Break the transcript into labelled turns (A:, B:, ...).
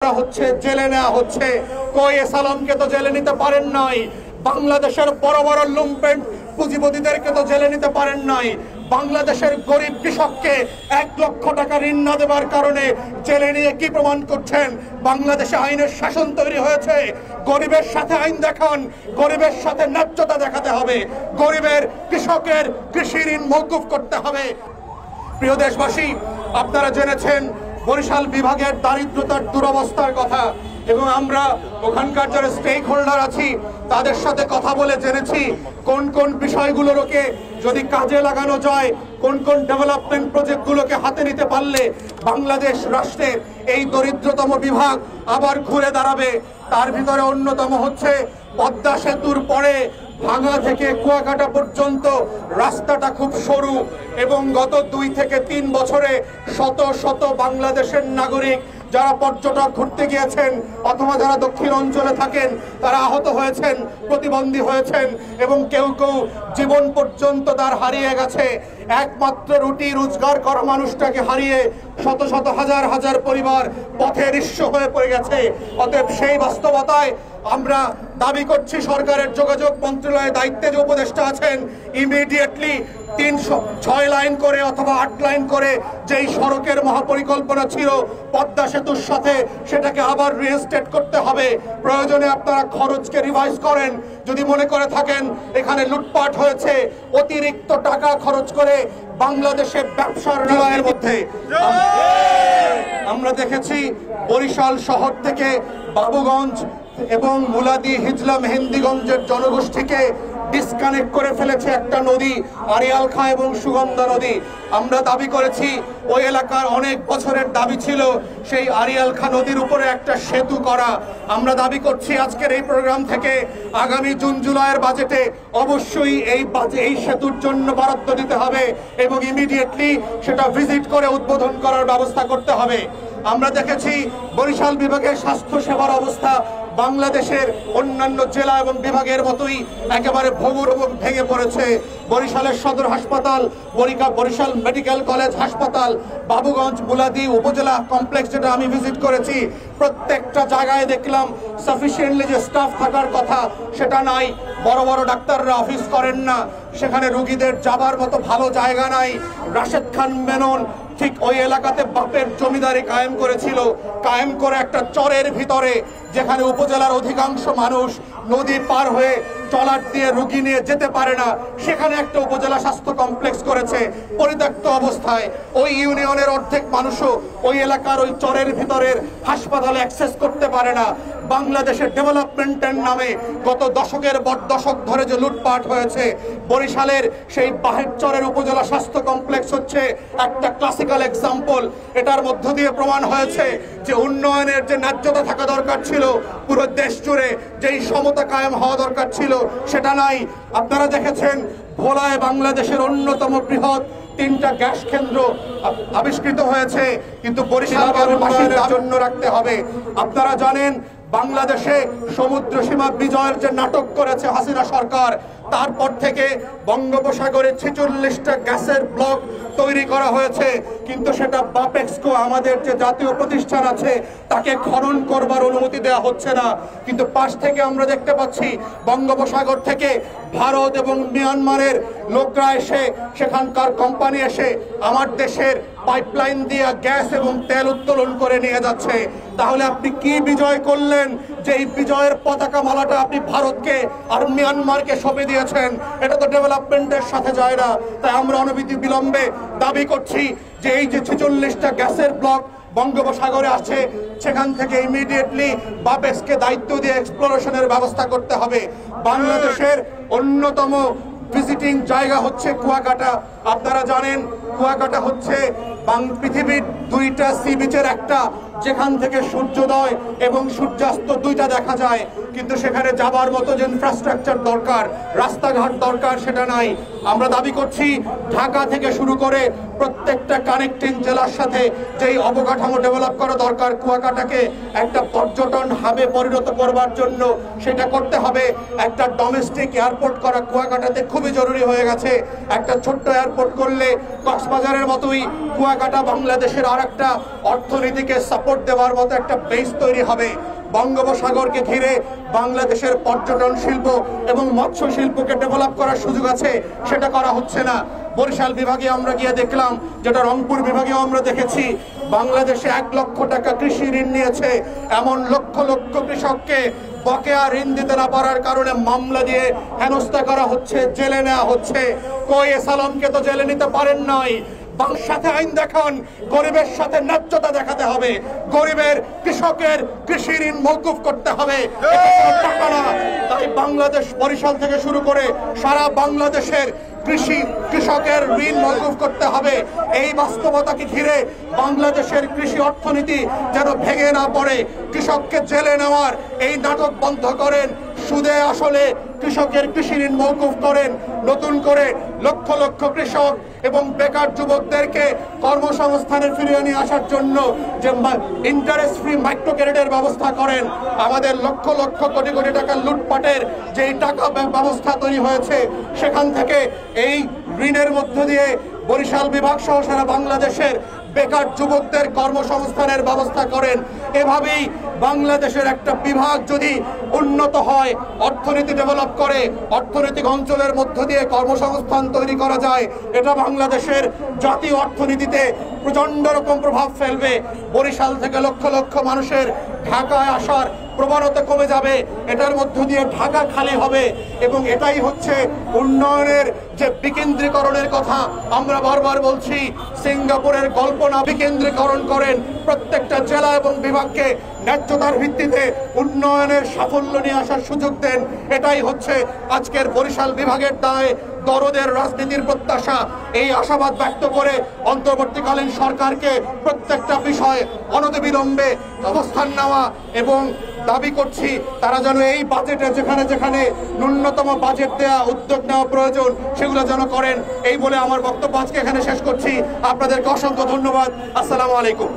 A: করা হচ্ছে, জেলে নেওয়া হচ্ছে। কই এস আলমকে তো জেলে নিতে পারেন নাই, বাংলাদেশের বড় বড় লুম্পেন্ট পুঁজিপতিদেরকে তো জেলে নিতে পারেন নাই, বাংলাদেশের গরিব কৃষককে 1 লক্ষ টাকা ঋণ না দেওয়ার কারণে জেলে নিয়ে কি প্রমাণ করছেন? বাংলাদেশে আইনের শাসন তৈরি হয়েছে, গরিবের সাথে আইন দেখান, গরিবের সাথে ন্যায্যতা দেখাতে হবে, গরিবের কৃষকের কৃষি ঋণ মওকুফ করতে হবে। প্রিয় দেশবাসী, আপনারা জেনেছেন বরিশাল বিভাগের দারিদ্রতার দুরবস্থার কথা, এবং আমরা ওখানকার যারা স্টেক হোল্ডার আছি তাদের সাথে কথা বলে জেনেছি কোন কোন বিষয়গুলোকে যদি কাজে লাগানো যায়, কোন কোন ডেভেলপমেন্ট প্রজেক্টগুলোকে হাতে নিতে পারলে বাংলাদেশ রাষ্ট্রের এই দরিদ্রতম বিভাগ আবার ঘুরে দাঁড়াবে। তার ভিতরে অন্যতম হচ্ছে পদ্মা সেতুর পরে ভাঙা থেকে কুয়াকাটা পর্যন্ত রাস্তাটা খুব সরু, এবং গত 2 থেকে 3 বছরে শত শত বাংলাদেশের নাগরিক যারা পর্যটক ঘুরতে গিয়েছেন অথবা যারা দক্ষিণ অঞ্চলে থাকেন তারা আহত হয়েছেন, প্রতিবন্ধী হয়েছেন, এবং কেউ কেউ জীবন পর্যন্ত তার হারিয়ে গেছে। একমাত্র রুটি রোজগার করা মানুষটাকে হারিয়ে শত শত হাজার হাজার পরিবার পথে নিঃস্ব হয়ে পড়ে গেছে। অতএব সেই বাস্তবতায় আমরা দাবি করছি সরকারের যোগাযোগ মন্ত্রণালয়ের দায়িত্বে যে উপদেষ্টা আছেন, ইমিডিয়েটলি 306 লাইন করে অথবা 8 লাইন করে যেই সড়কের মহাপরিকল্পনা ছিল পদ্মা সেতুর সাথে, সেটাকে আবার রিইনস্টেট করতে হবে। প্রয়োজনে আপনারা খরচকে রিভাইজ করেন। যদি মনে করে থাকেন এখানে লুটপাট হয়েছে, অতিরিক্ত টাকা খরচ করে বাংলাদেশের ব্যবসার নিলয়ের মধ্যে আমরা দেখেছি বরিশাল শহর থেকে বাবুগঞ্জ এবং মুলাদি, হিজলা, মেহেন্দিগঞ্জের জনগোষ্ঠীকে ডিসকানেক্ট করে ফেলেছে একটা নদী, আড়িয়াল খাঁ এবং সুগন্ধা নদী। আমরা দাবি করেছি, ওই এলাকার অনেক বছরের দাবি ছিল সেই আড়িয়াল খাঁ নদীর উপরে একটা সেতু করা। আমরা দাবি করছি আজকের এই প্রোগ্রাম থেকে আগামী জুন জুলাইয়ের বাজেটে অবশ্যই এই সেতুর জন্য বরাদ্দ দিতে হবে এবং ইমিডিয়েটলি সেটা ভিজিট করে উদ্বোধন করার ব্যবস্থা করতে হবে। আমরা দেখেছি বরিশাল বিভাগের স্বাস্থ্য সেবার অবস্থা বাংলাদেশের অন্যান্য জেলা এবং বিভাগের মতোই একেবারে ভঙ্গুর ভেঙে পড়েছে। বরিশালের সদর হাসপাতাল, বরিশাল মেডিকেল কলেজ হাসপাতাল, বাবুগঞ্জ, মুলাদি উপজেলা কমপ্লেক্স যেটা আমি ভিজিট করেছি, প্রত্যেকটা জায়গায় দেখলাম সাফিসিয়েন্টলি যে স্টাফ থাকার কথা সেটা নাই। বড় বড় ডাক্তাররা অফিস করেন না, সেখানে রোগীদের যাবার মতো ভালো জায়গা নাই। রাশেদ খান মেনন ঠিক ওই এলাকাতে বাপের জমিদারি কায়েম করেছিল, কায়েম করে একটা চরের ভিতরে, যেখানে উপজেলার অধিকাংশ মানুষ নদী পার হয়ে ট্রলার দিয়ে রোগী নিয়ে যেতে পারে না, সেখানে একটা উপজেলা স্বাস্থ্য কমপ্লেক্স করেছে পরিত্যক্ত অবস্থায়। ওই ইউনিয়নের অর্ধেক মানুষও ওই এলাকার ওই চরের ভিতরের হাসপাতালে অ্যাক্সেস করতে পারে না। বাংলাদেশের ডেভেলপমেন্টের নামে গত দশকের পর দশক ধরে যে লুটপাট হয়েছে, বরিশালের সেই বাহেরচরের উপজেলা স্বাস্থ্য কমপ্লেক্স হচ্ছে একটা ক্লাসিক্যাল এক্সাম্পল। এটার মধ্য দিয়ে প্রমাণ হয়েছে যে উন্নয়নের যে ন্যায্যতা থাকা দরকার ছিল, পুরো দেশ জুড়ে যেই সমতা কায়েম হওয়া দরকার ছিল সেটা নাই। আপনারা দেখেছেন ভোলায় বাংলাদেশের অন্যতম বৃহৎ 3টা গ্যাস কেন্দ্র আবিষ্কৃত হয়েছে, কিন্তু বরিশালকে উন্নয়নের জন্য রাখতে হবে। আপনারা জানেন বাংলাদেশে সমুদ্র সীমা বিজয়ের যে নাটক করেছে হাসিনা সরকার, তারপর থেকে বঙ্গোপসাগরে 46টা গ্যাসের ব্লক তৈরি করা হয়েছে, কিন্তু সেটা বাপেক্সকো আমাদের যে জাতীয় প্রতিষ্ঠান আছে তাকে খনন করবার অনুমতি দেওয়া হচ্ছে না। কিন্তু পাশ থেকে আমরা দেখতে পাচ্ছি বঙ্গোপসাগর থেকে ভারত এবং মিয়ানমারের লোকরা এসে, সেখানকার কোম্পানি এসে আমার দেশের পাইপলাইন দিয়ে গ্যাস এবং তেল উত্তোলন করে নিয়ে যাচ্ছে। তাহলে আপনি কি বিজয় করলেন যে এই বিজয়ের পতাকা মালাটা আপনি ভারতকে আর মিয়ানমারকে সঁপে দিয়েছেন? এটা তো ডেভেলপমেন্টের সাথে যায় না। তাই আমরা অনবরত বিলম্বে দাবি করছি যে এই যে 46টা গ্যাসের ব্লক বঙ্গোপসাগরে আছে, সেখান থেকে ইমিডিয়েটলি বাপেক্সকে দায়িত্ব দিয়ে এক্সপ্লোরেশনের ব্যবস্থা করতে হবে। বাংলাদেশের অন্যতম ভিজিটিং জায়গা হচ্ছে কুয়াকাটা। আপনারা জানেন কুয়াকাটা হচ্ছে পৃথিবীর 2টা সি বিচের একটা, যেখান থেকে সূর্যোদয় এবং সূর্যাস্ত 2টা দেখা যায়, কিন্তু সেখানে যাবার মতো যে ইনফ্রাস্ট্রাকচার দরকার, রাস্তাঘাট দরকার, সেটা নাই। আমরা দাবি করছি ঢাকা থেকে শুরু করে প্রত্যেকটা কানেক্টিং জেলার সাথে যেই অবকাঠামো ডেভেলপ করা দরকার কুয়াকাটাকে একটা পর্যটন হাবে পরিণত করবার জন্য, সেটা করতে হবে। একটা ডোমেস্টিক এয়ারপোর্ট করা কুয়াকাটাতে খুবই জরুরি হয়ে গেছে। একটা ছোট্ট এয়ারপোর্ট করলে কক্সবাজারের মতোই কুয়াকাটা বাংলাদেশের আর একটা অর্থনীতিকে সাপোর্ট সাপোর্ট দেওয়ার মতো একটা বেস তৈরি হবে। বঙ্গোপসাগরকে ঘিরে বাংলাদেশের পর্যটন শিল্প এবং মৎস্য শিল্পকে ডেভেলপ করার সুযোগ আছে, সেটা করা হচ্ছে না। বরিশাল বিভাগে আমরা গিয়ে দেখলাম, যেটা রংপুর বিভাগেও আমরা দেখেছি, বাংলাদেশে 1 লক্ষ টাকা কৃষি ঋণ নিয়েছে এমন লক্ষ লক্ষ কৃষককে বকেয়া ঋণ দিতে না পারার কারণে মামলা দিয়ে হেনস্থা করা হচ্ছে, জেলে নেওয়া হচ্ছে। কই এসালামকে তো জেলে নিতে পারেন নাই, সাথে আইন দেখান, গরিবের সাথে ন্যায্যতা দেখাতে হবে, গরিবের কৃষকের কৃষি ঋণ মওকুফ করতে হবে। টাকা না, তাই বাংলাদেশ বরিশাল থেকে শুরু করে সারা বাংলাদেশের কৃষকের ঋণ মওকুফ করতে হবে। এই বাস্তবতাকে ঘিরে বাংলাদেশের কৃষি অর্থনীতি যেন ভেঙে না পড়ে। কৃষককে জেলে নেওয়ার এই নাটক বন্ধ করেন, সুদে আসলে কৃষকের কৃষি ঋণ মওকুফ করেন, নতুন করে লক্ষ লক্ষ কৃষক এবং বেকার যুবকদেরকে কর্মসংস্থানে ফিরিয়ে নিয়ে আসার জন্য যে ইন্টারেস্ট ফ্রি মাইক্রো ক্রেডিটের ব্যবস্থা করেন। আমাদের লক্ষ লক্ষ কোটি কোটি টাকা লুটপাটের যেই টাকা ব্যবস্থা তৈরি হয়েছে, সেখান থেকে এই ঋণের মধ্য দিয়ে বরিশাল বিভাগ সহ সারা বাংলাদেশের বেকার যুবকদের কর্মসংস্থানের ব্যবস্থা করেন। এভাবেই বাংলাদেশের একটা বিভাগ যদি উন্নত হয়, অর্থনীতি ডেভেলপ করে, অর্থনৈতিক অঞ্চলের মধ্য দিয়ে কর্মসংস্থান তৈরি করা যায়, এটা বাংলাদেশের জাতীয় অর্থনীতিতে প্রচন্ড রকম প্রভাব ফেলবে। বরিশাল থেকে লক্ষ লক্ষ মানুষের ঢাকায় আসার প্রবণতা কমে যাবে, এটার মধ্য দিয়ে ঢাকা খালি হবে। এবং এটাই হচ্ছে উন্নয়নের যে বিকেন্দ্রীকরণের কথা আমরা বারবার বলছি। সিঙ্গাপুরের কল্পনা বিকেন্দ্রীকরণ করেন, প্রত্যেকটা জেলা এবং বিভাগকে ন্যায্যতার ভিত্তিতে উন্নয়নের সাফল্য নিয়ে আসার সুযোগ দেন। এটাই হচ্ছে আজকের বরিশাল বিভাগের দায় দরদের রাজনীতির প্রত্যাশা। এই আশাবাদ ব্যক্ত করে অন্তর্বর্তীকালীন সরকারকে প্রত্যেকটা বিষয়ে অনতিবিলম্বে অবস্থান নেওয়া এবং দাবি করছি তারা যেন এই বাজেটে যেখানে যেখানে ন্যূনতম বাজেট দেওয়া উদ্যোগ নেওয়া প্রয়োজন সেগুলো যেন করেন। এই বলে আমার বক্তব্য আজকে এখানে শেষ করছি। আপনাদেরকে অসংখ্য ধন্যবাদ। আসসালামু আলাইকুম।